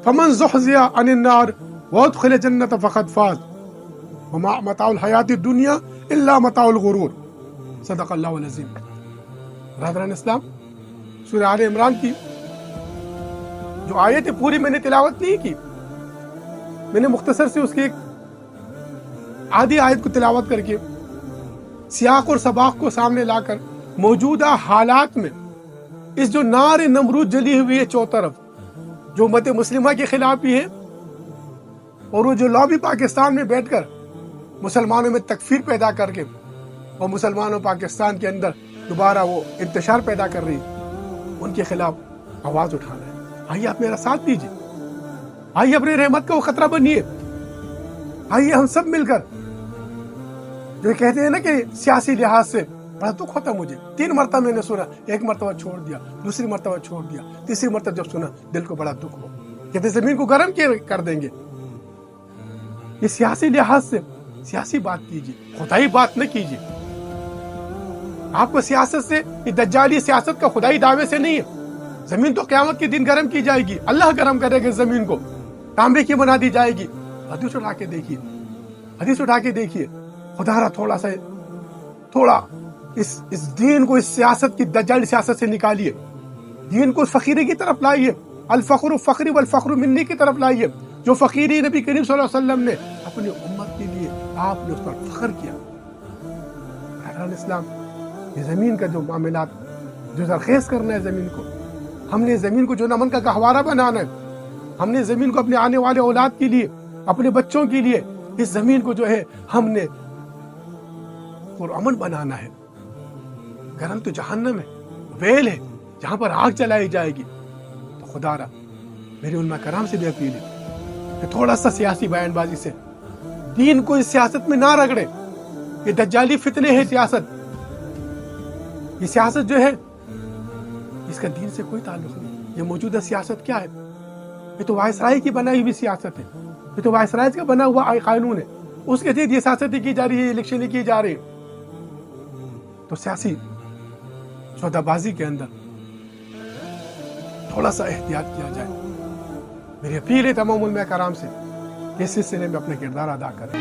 فمن زحزح عن النار وادخل الجنة فقد فاز وما متاع الحیات الدنیا الا متاع الغرور. صدق اللہ العظیم. برادران اسلام، سورہ آل عمران کی جو آیت پوری میں نے تلاوت نہیں کی، میں نے مختصر سے اس کی ایک آدھی آیت کو تلاوت کر کے سیاق اور سباق کو سامنے لا کر موجودہ حالات میں اس جو نار نمرود جلی ہوئی ہے چوطرف، جو امت مسلمہ کے خلاف بھی ہے، اور وہ جو لابی پاکستان میں بیٹھ کر مسلمانوں میں تکفیر پیدا کر کے اور مسلمانوں پاکستان کے اندر دوبارہ وہ انتشار پیدا کر رہی، ان کے خلاف آواز اٹھانا ہے. آئیے آپ میرا ساتھ دیجیے، آئیے اپنی رحمت کا وہ خطرہ بنیے. آئیے ہم سب مل کر، جو کہتے ہیں نا کہ سیاسی لحاظ سے بڑا دکھ ہوتا مجھے، 3 مرتبہ میں نے سنا، ایک مرتبہ چھوڑ دیا، دوسری مرتبہ چھوڑ دیا، تیسری مرتبہ جب سنا دل کو بڑا دکھ ہوا. کہتے زمین کو گرم کر دیں گے. یہ سیاسی لحاظ سے سیاسی بات کیجیے، خدائی بات نہ کیجیے. آپ کو سیاست سے، یہ دجالی سیاست کا خدائی دعوے سے نہیں ہے. زمین تو قیامت کے دن گرم کی جائے گی، اللہ گرم کرے گا زمین کو، تانبے کی بنا دی جائے گی. حدیث اٹھا کے دیکھیے، حدیث اٹھا کے دیکھیے. خدا را تھوڑا اس دین کو اس سیاست کی دجالی سیاست سے نکالیے، دین کو فقیری کی طرف لائیے، الفقر فخری والفخر منی کی طرف لائیے. جو فقیری نبی کریم صلی اللہ علیہ وسلم نے اپنی امت کے لیے، آپ نے اس پر فخر کیا. اسلام، یہ زمین کا جو معاملات، جو زرخیز کرنا ہے زمین کو، ہم نے زمین کو جو امن کا گہوارہ بنانا ہے، ہم نے زمین کو اپنے آنے والے اولاد کے لیے، اپنے بچوں کے لیے، اس زمین کو جو ہے ہم نے پرامن بنانا ہے. گرم تو جہنم ہے، ویل ہے جہاں پر آگ جلائی جائے گی. تو خدا را میرے علماء کرام سے بھی اپیل ہے کہ تھوڑا سا سیاسی بیان بازی سے دین کو اس سیاست میں نہ رگڑے. یہ دجالی فتنے ہے سیاست، یہ سیاست جو ہے اس کا دین سے کوئی تعلق نہیں. یہ موجودہ سیاست کیا ہے؟ یہ تو وائسرائے کی بنائی ہوئی سیاست ہے، یہ تو وائسرائے کا بنا ہوا قانون ہے. اس کے تحت یہ سیاستیں کی جا رہی ہے، الیکشنیں کی جا رہی ہے. تو سیاسی سودا بازی کے اندر تھوڑا سا احتیاط کیا جائے. میری اپیل ہے تمام علماء کرام سے کہ اس سلسلے میں اپنا کردار ادا کریں.